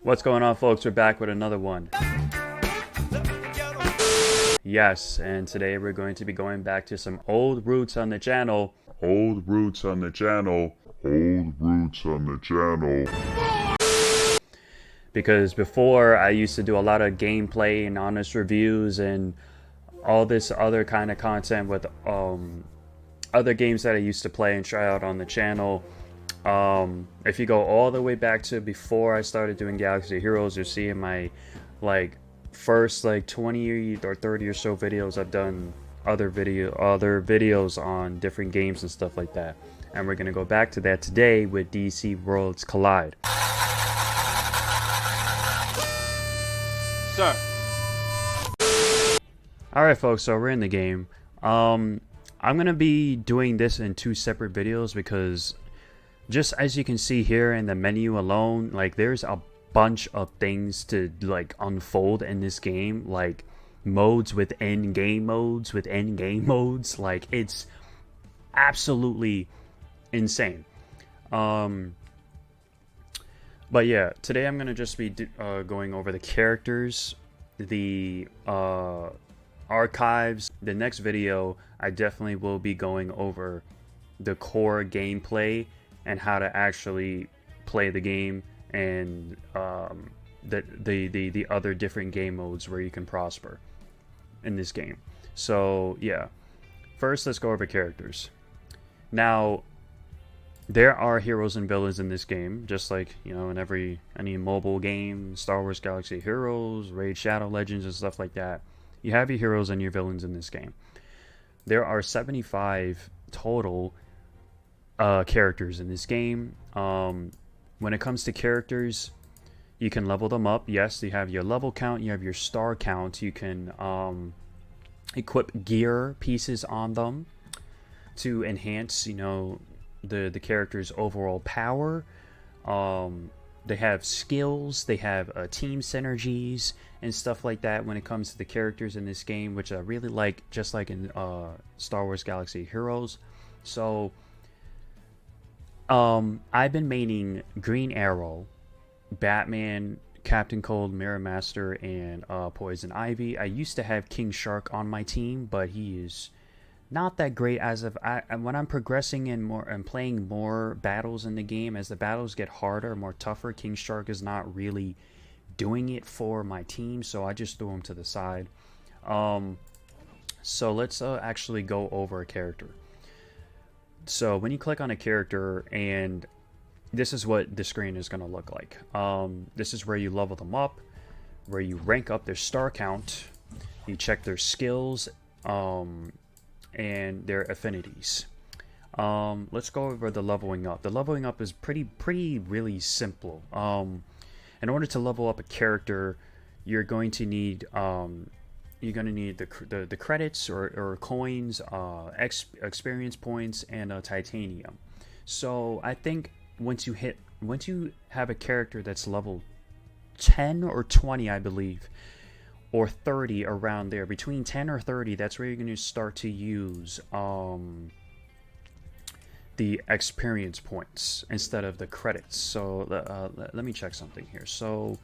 What's going on, folks? We're back with another one. Yes, and today we're going to be going back to some old roots on the channel. Old roots on the channel. Old roots on the channel. Because before, I used to do a lot of gameplay and honest reviews and all this other kind of content with other games that I used to play and try out on the channel. If you go all the way back to before I started doing Galaxy Heroes, you'll see in my first 20 or 30 or so videos I've done other videos on different games and stuff like that. And we're gonna go back to that today with DC Worlds Collide. Sir. Alright folks, so we're in the game. I'm gonna be doing this in two separate videos because just as you can see here in the menu alone, there's a bunch of things to unfold in this game, like modes with end game modes it's absolutely insane. But yeah, today I'm gonna just be going over the characters, the archives. The next video I definitely will be going over the core gameplay and how to actually play the game, and the other different game modes where you can prosper in this game. So yeah, first let's go over characters. Now there are heroes and villains in this game, just like in any mobile game, Star Wars Galaxy Heroes, Raid Shadow Legends and stuff like that. You have your heroes and your villains in this game. There are 75 total characters in this game. When it comes to characters, you can level them up. Yes, you have your level count, you have your star count. You can equip gear pieces on them to enhance the character's overall power. They have skills, they have team synergies and stuff like that when it comes to the characters in this game, which I really like, just like in Star Wars Galaxy Heroes. So I've been maining Green Arrow, Batman, Captain Cold, Mirror Master, and Poison Ivy. I used to have King Shark on my team, but he is not that great as of when I'm progressing and playing more battles in the game. As the battles get harder, more tougher, King Shark is not really doing it for my team, so I just threw him to the side. So let's actually go over a character. So when you click on a character, and this is what the screen is going to look like. This is where you level them up, where you rank up their star count, you check their skills, and their affinities. Let's go over the leveling up. The leveling up is really simple. In order to level up a character, you're going to need the credits or coins, experience points, and titanium. So I think once you have a character that's level 10 or 20, I believe, or 30, around there, between 10 or 30, that's where you're going to start to use the experience points instead of the credits. So let me check something here. So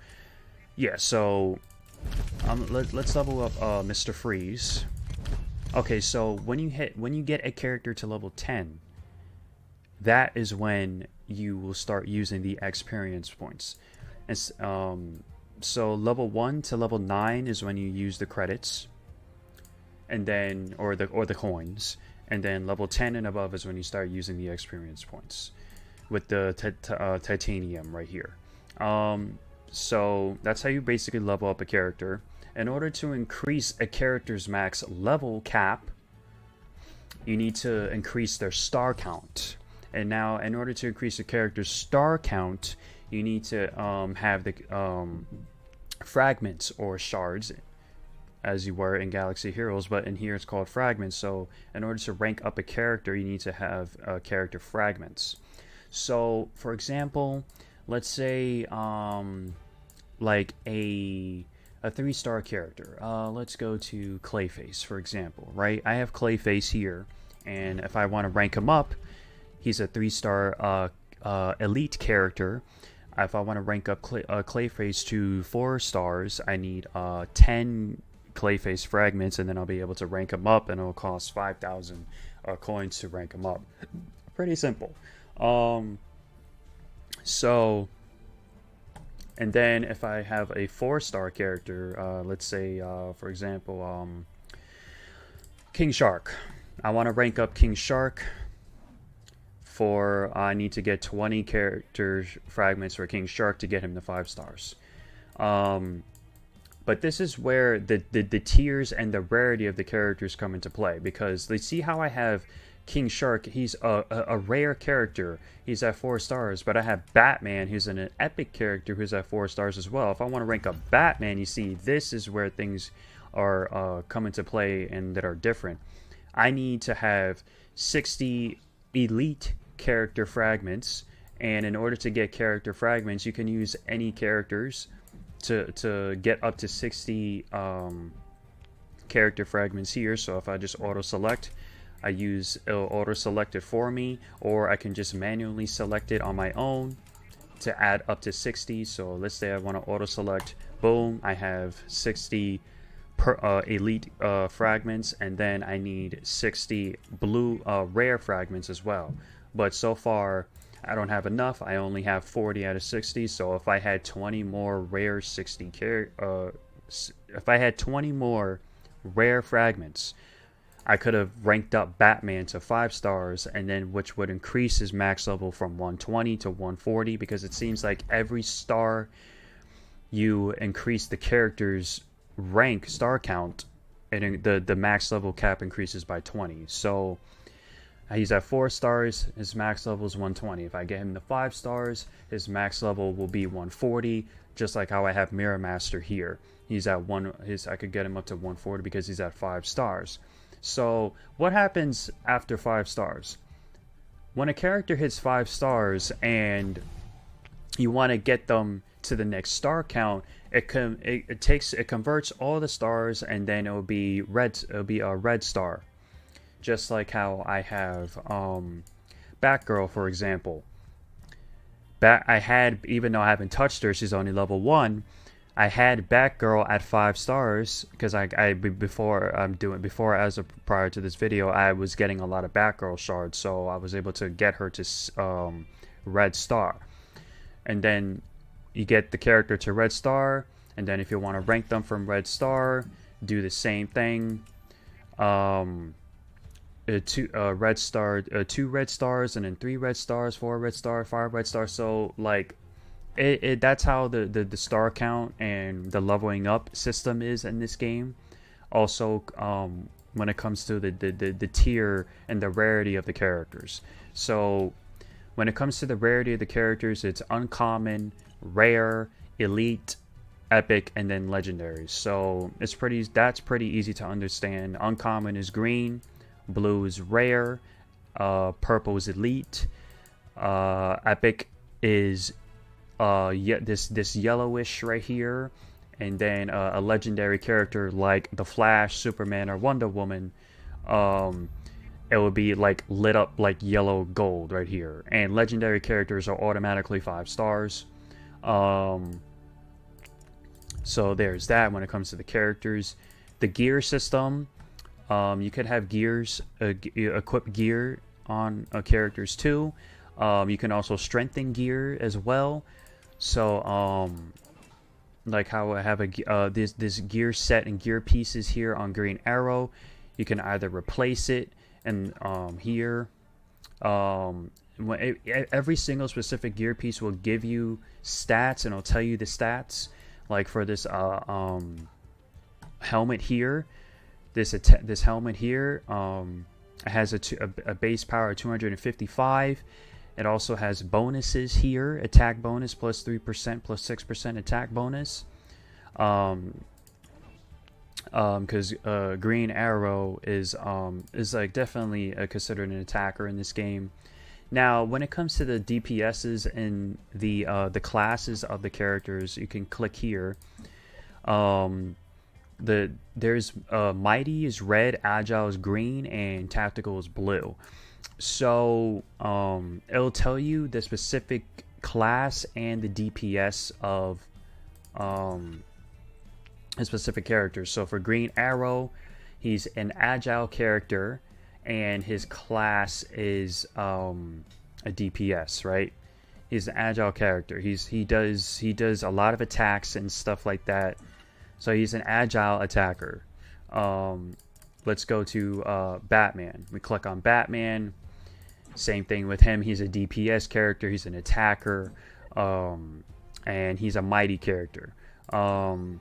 yeah, so let's level up Mr. Freeze. Okay, so when you get a character to level 10, that is when you will start using the experience points. And so level 1 to level 9 is when you use the credits, and then or the coins, and then level 10 and above is when you start using the experience points with the titanium right here. So that's how you basically level up a character. In order to increase a character's max level cap, you need to increase their star count. And now, in order to increase a character's star count, you need to have the fragments or shards, as you were in Galaxy Heroes, but in here it's called fragments. So in order to rank up a character, you need to have character fragments. So for example, let's say like a 3-star character. Let's go to Clayface, for example, right? I have Clayface here, and if I want to rank him up, he's a 3-star elite character, If I want to rank up Clayface to 4 stars, I need 10 Clayface fragments, and then I'll be able to rank him up, and it'll cost 5,000 coins to rank him up. Pretty simple. So, and then if I have a 4-star character, let's say, for example, King Shark. I want to rank up King Shark. I need to get 20 character fragments for King Shark to get him to 5 stars. But this is where the tiers and the rarity of the characters come into play, because they see how I have King Shark. He's a rare character. He's at 4 stars, but I have Batman, who's an epic character, who's at 4 stars as well. If I want to rank up Batman, you see, this is where things are come into play and that are different. I need to have 60 elite character fragments, and in order to get character fragments, you can use any characters to get up to 60 character fragments here. So if I just auto select, it'll auto select it for me, or I can just manually select it on my own to add up to 60. So let's say I want to auto select, boom, I have 60 elite fragments, and then I need 60 blue rare fragments as well. But so far I don't have enough. I only have 40 out of 60. So if I had 20 more rare if I had 20 more rare fragments, I could have ranked up Batman to 5 stars, and then which would increase his max level from 120 to 140, because it seems like every star you increase the character's rank star count, and the max level cap increases by 20. So he's at 4 stars, his max level is 120. If I get him to 5 stars, his max level will be 140, just like how I have Mirror Master here. He's at I could get him up to 140 because he's at 5 stars. So what happens after 5 stars? When a character hits 5 stars and you want to get them to the next star count, it converts all the stars, and then it'll be a red star. Just like how I have Batgirl, for example. Even though I haven't touched her, she's only level 1. I had Batgirl at 5 stars because prior to this video, I was getting a lot of Batgirl shards, so I was able to get her to red star. And then you get the character to red star, and then if you want to rank them from red star, do the same thing. 2 red stars, and then 3 red stars, 4 red stars, 5 red stars. So like that's how the star count and the leveling up system is in this game. Also, when it comes to the tier and the rarity of the characters. So when it comes to the rarity of the characters, it's uncommon, rare, elite, epic, and then legendary. So that's pretty easy to understand. Uncommon is green, blue is rare, purple is elite, epic is this yellowish right here, and then a legendary character like the Flash, Superman, or Wonder Woman, it would be like lit up like yellow gold right here. And legendary characters are automatically 5 stars. So there's that when it comes to the characters. The gear system, you could have gears, equip gear on characters too. You can also strengthen gear as well. So like how I have this gear set and gear pieces here on Green Arrow, you can either replace it and here. Every single specific gear piece will give you stats, and it'll tell you the stats. Like for this helmet here, this helmet here has a base power of 255. It also has bonuses here: attack bonus plus 3%, plus 6% attack bonus. Because Green Arrow is like definitely considered an attacker in this game. Now, when it comes to the DPSs and the classes of the characters, you can click here. There's Mighty is red, Agile is green, and Tactical is blue. So it'll tell you the specific class and the DPS of a specific character. So for Green Arrow, he's an agile character, and his class is a DPS, right? He's an agile character. He does a lot of attacks and stuff like that. So he's an agile attacker. Let's go to Batman. We click on Batman. Same thing with him. He's a DPS character. He's an attacker, and he's a mighty character. And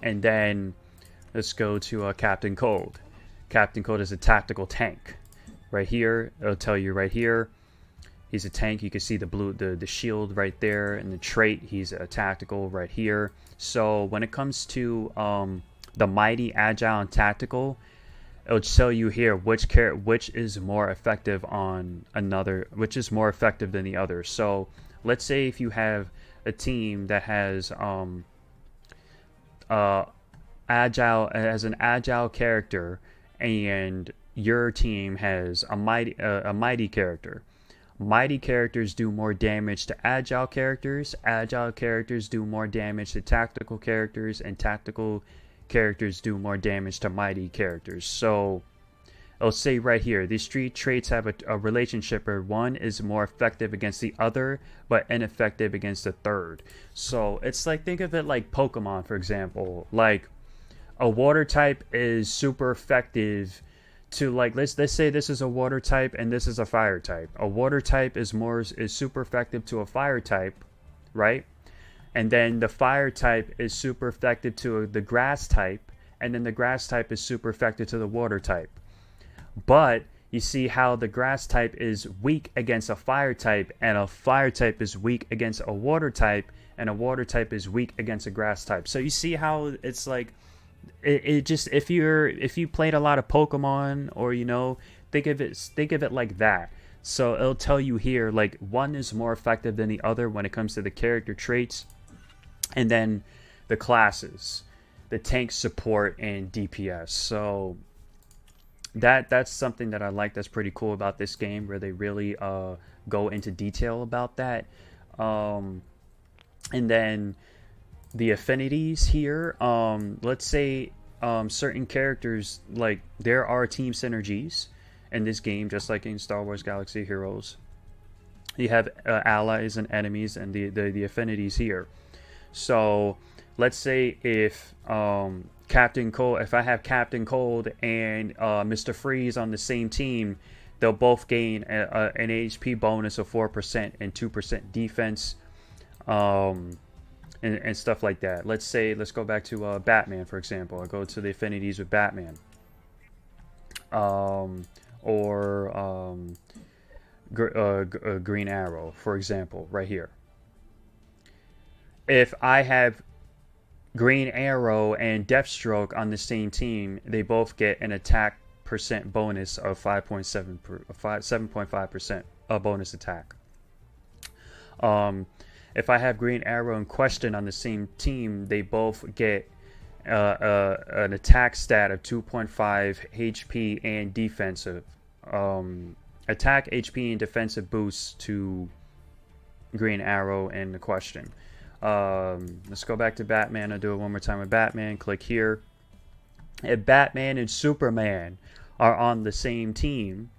then let's go to Captain Cold. Captain Cold is a tactical tank. Right here, it'll tell you right here. He's a tank. You can see the shield right there, and the trait. He's a tactical right here. So when it comes to the mighty, agile, and tactical, it'll tell you here which is more effective on another, which is more effective than the other. So let's say if you have a team that has agile as an agile character, and your team has a mighty character. Mighty characters do more damage to agile characters. Agile characters do more damage to tactical characters, and tactical characters do more damage to mighty characters. So I'll say right here, these three traits have a relationship where one is more effective against the other, but ineffective against the third. So it's like, think of it like Pokemon, for example. Like a water type is super effective to, like, let's say this is a water type and this is a fire type. A water type is super effective to a fire type, right? And then the fire type is super effective to the grass type, and then the grass type is super effective to the water type. But you see how the grass type is weak against a fire type, and a fire type is weak against a water type, and a water type is weak against a grass type. So you see how it's like, it just, if you played a lot of Pokemon, or think of it like that. So it'll tell you here, like, one is more effective than the other when it comes to the character traits, and then the classes, the tank, support, and DPS. So that's something that I like. That's pretty cool about this game, where they really go into detail about that. And then the affinities here, let's say certain characters, like, there are team synergies in this game, just like in Star Wars Galaxy of Heroes. You have allies and enemies, and the affinities here. So let's say if Captain Cold, if I have Captain Cold and Mr. Freeze on the same team, they'll both gain an HP bonus of 4% and 2% defense, and stuff like that. Let's go back to Batman, for example. I'll go to the affinities with Batman, or Green Arrow, for example, right here. If I have Green Arrow and Deathstroke on the same team, they both get an attack percent bonus of 7.5% bonus attack. If I have Green Arrow and Question on the same team, they both get an attack stat of 2.5 HP and defensive. Attack, HP, and defensive boosts to Green Arrow and the Question. Let's go back to Batman. I'll do it one more time with Batman. Click here. If Batman and Superman are on the same team,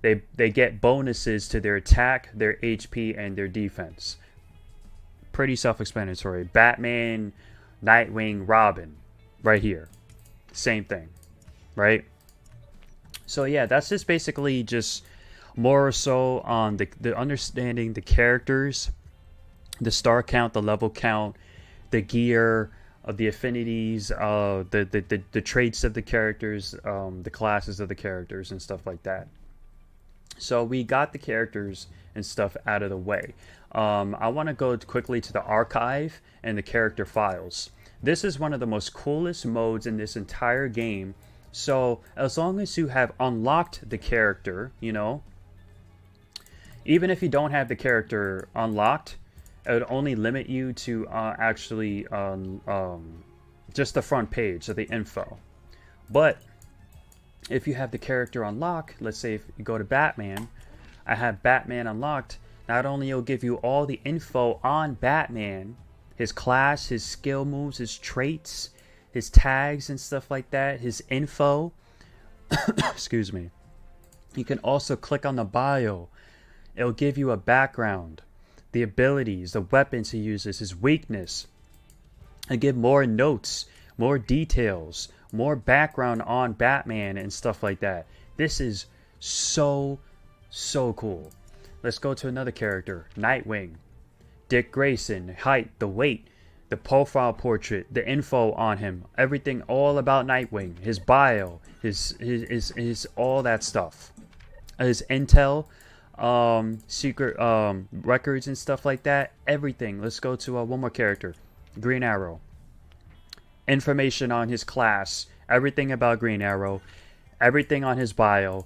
they get bonuses to their attack, their HP, and their defense. Pretty self-explanatory. Batman, Nightwing, Robin, right here. Same thing, right? So yeah, that's just basically just more so on the understanding the characters, the star count, the level count, the gear, the affinities, the traits of the characters, the classes of the characters, and stuff like that. So we got the characters and stuff out of the way. I want to go quickly to the archive and the character files. This is one of the most coolest modes in this entire game. So as long as you have unlocked the character, even if you don't have the character unlocked, it would only limit you to actually just the front page of the info. But if you have the character unlocked, let's say if you go to Batman, I have Batman unlocked, not only it'll give you all the info on Batman, his class, his skill moves, his traits, his tags and stuff like that, his info. Excuse me. You can also click on the bio. It'll give you a background, the abilities, the weapons he uses, his weakness, and give more notes, more details, more background on Batman and stuff like that. This is so cool. Let's go to another character, Nightwing. Dick Grayson, height, the weight, the profile portrait, the info on him, everything all about Nightwing, his bio, his all that stuff. His intel, secret records and stuff like that, everything. Let's go to one more character, Green Arrow. Information on his class, everything about Green Arrow, everything on his bio,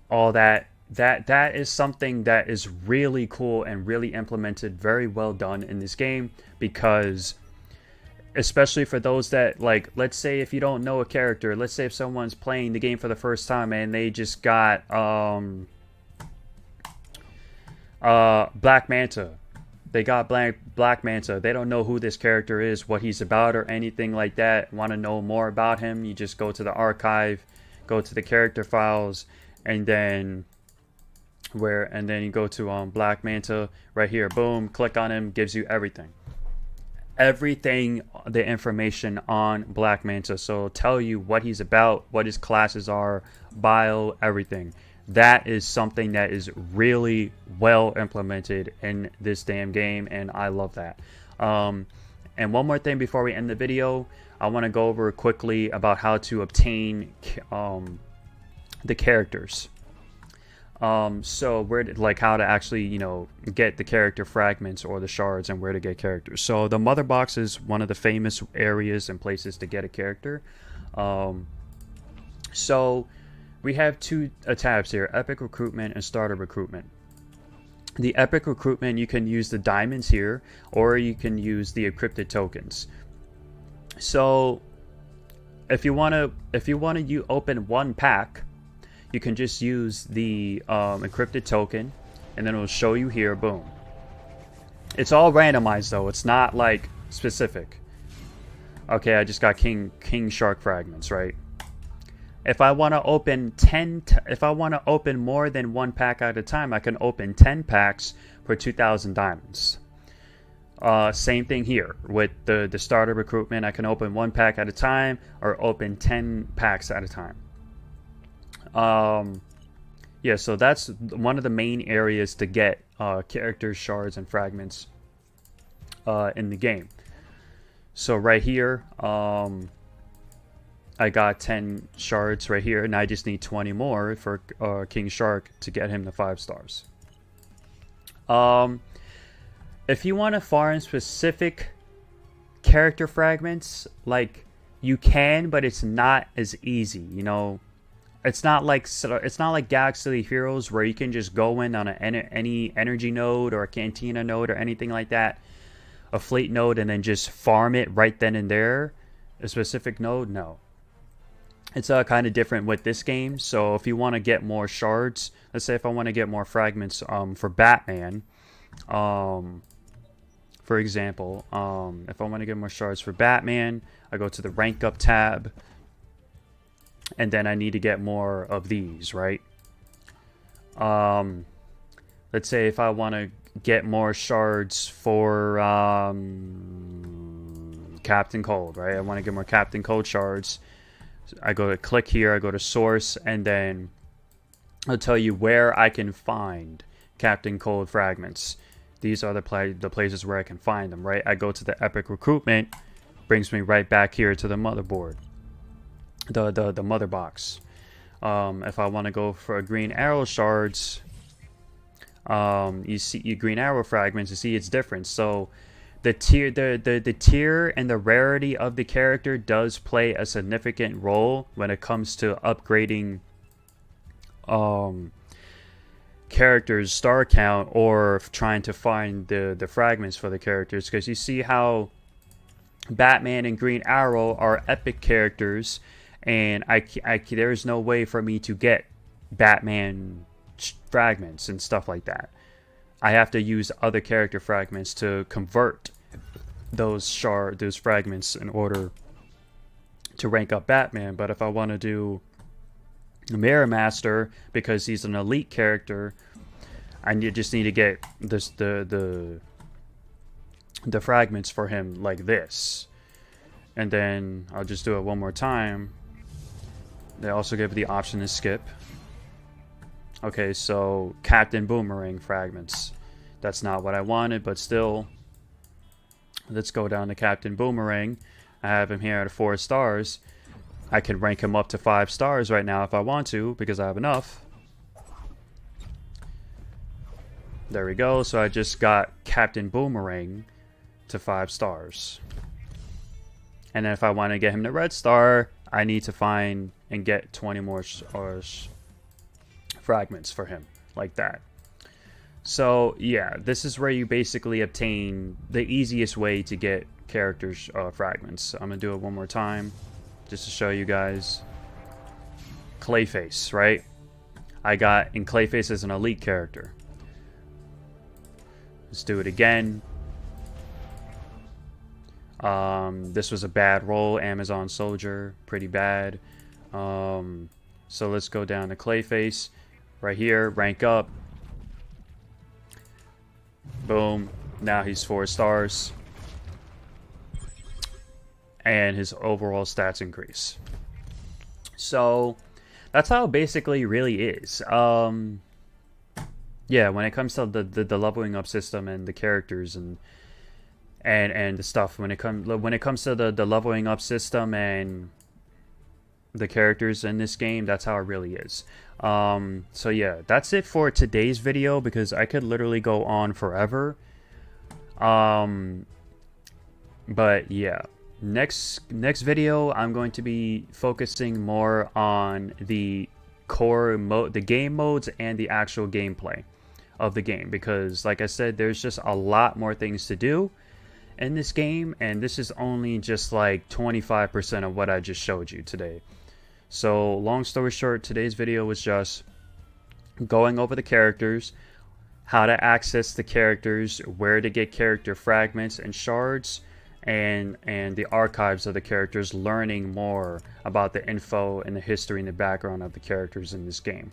all that. That is something that is really cool and really implemented, very well done in this game, because especially for those that, like, let's say if you don't know a character, let's say if someone's playing the game for the first time and they just got Black Manta. They got Black Manta. They don't know who this character is, what he's about, or anything like that. Want to know more about him? You just go to the archive, go to the character files, and then you go to Black Manta right here. Boom, click on him, gives you everything. Everything, the information on Black Manta. So it'll tell you what he's about, what his classes are, bio, everything. That is something that is really well implemented in this damn game, and I love that. And one more thing before we end the video, I want to go over quickly about how to obtain the characters. So how to actually, get the character fragments or the shards, and where to get characters. So the mother box is one of the famous areas and places to get a character. So we have two tabs here, Epic Recruitment and Starter Recruitment. The Epic Recruitment, you can use the diamonds here, or you can use the encrypted tokens. So if you want to open one pack, you can just use the encrypted token, and then it'll show you here. Boom. It's all randomized though. It's not like specific. Okay, I just got King Shark fragments, right? If I want to open if I want to open more than one pack at a time, I can open 10 packs for 2,000 diamonds. Same thing here with the starter recruitment. I can open one pack at a time, or open 10 packs at a time. Yeah, so that's one of the main areas to get characters, shards, and fragments in the game. So right here, I got 10 shards right here, and I just need 20 more for King Shark to get him the 5 stars. If you want to farm specific character fragments, like, you can, but it's not as easy, It's not like Galaxy Heroes, where you can just go in on any energy node or a cantina node or anything like that, a fleet node, and then just farm it right then and there. A specific node, no. It's kind of different with this game. So if you want to get more shards, let's say if I want to get more fragments for Batman, for example, if I want to get more shards for Batman, I go to the rank up tab, and then I need to get more of these, right? Let's say if I want to get more shards for Captain Cold, right? I want to get more Captain Cold shards. I go to click here, I go to source, and then I'll tell you where I can find Captain Cold fragments. These are the places where I can find them, right? I go to the Epic Recruitment, brings me right back here to the motherboard, the mother box. If I want to go for a Green Arrow shards, you see your Green Arrow fragments, you see it's different. So the tier and the rarity of the character does play a significant role when it comes to upgrading characters' star count, or trying to find the fragments for the characters. Because you see how Batman and Green Arrow are epic characters, and there's no way for me to get Batman fragments and stuff like that. I have to use other character fragments to convert those fragments in order to rank up Batman. But if I want to do Mirror Master, because he's an elite character, just need to get the fragments for him like this. And then I'll just do it one more time. They also give the option to skip. Okay, so Captain Boomerang fragments. That's not what I wanted, but still. Let's go down to Captain Boomerang. I have him here at 4 stars. I can rank him up to 5 stars right now if I want to, because I have enough. There we go. So I just got Captain Boomerang to 5 stars. And then if I want to get him to red star, I need to find and get 20 more fragments for him, like that. So yeah, this is where you basically obtain the easiest way to get characters fragments. I'm gonna do it one more time just to show you guys. Clayface, right? I got in Clayface as an elite character. Let's do it again. This was a bad roll. Amazon Soldier, pretty bad. So let's go down to Clayface right here, rank up. Boom. Now he's 4 stars. And his overall stats increase. So that's how it basically really is. Yeah, when it comes to the leveling up system and the characters and the stuff, when it comes to the leveling up system and the characters in this game, that's how it really is. So yeah, that's it for today's video, because I could literally go on forever. But yeah, next video I'm going to be focusing more on the core mode, the game modes, and the actual gameplay of the game, because like I said, there's just a lot more things to do in this game, and this is only just like 25% of what I just showed you today. So long story short, today's video was just going over the characters, how to access the characters, where to get character fragments and shards, and the archives of the characters, learning more about the info and the history and the background of the characters in this game.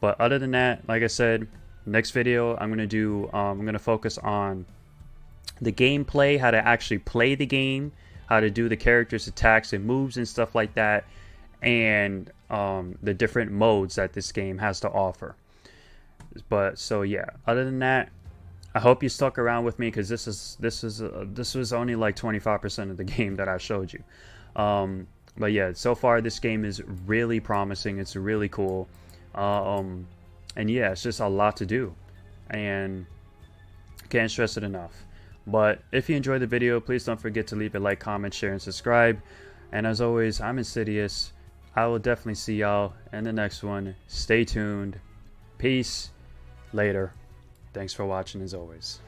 But other than that, like I said, next video I'm gonna focus on the gameplay, how to actually play the game, how to do the characters' attacks and moves and stuff like that, and the different modes that this game has to offer. But so yeah, other than that, I hope you stuck around with me, because this was only like 25% of the game that I showed you. But yeah, so far this game is really promising. It's really cool, and yeah, it's just a lot to do, and can't stress it enough. But if you enjoyed the video, please don't forget to leave a like, comment, share, and subscribe. And as always, I'm Insidious. I will definitely see y'all in the next one. Stay tuned. Peace. Later. Thanks for watching as always.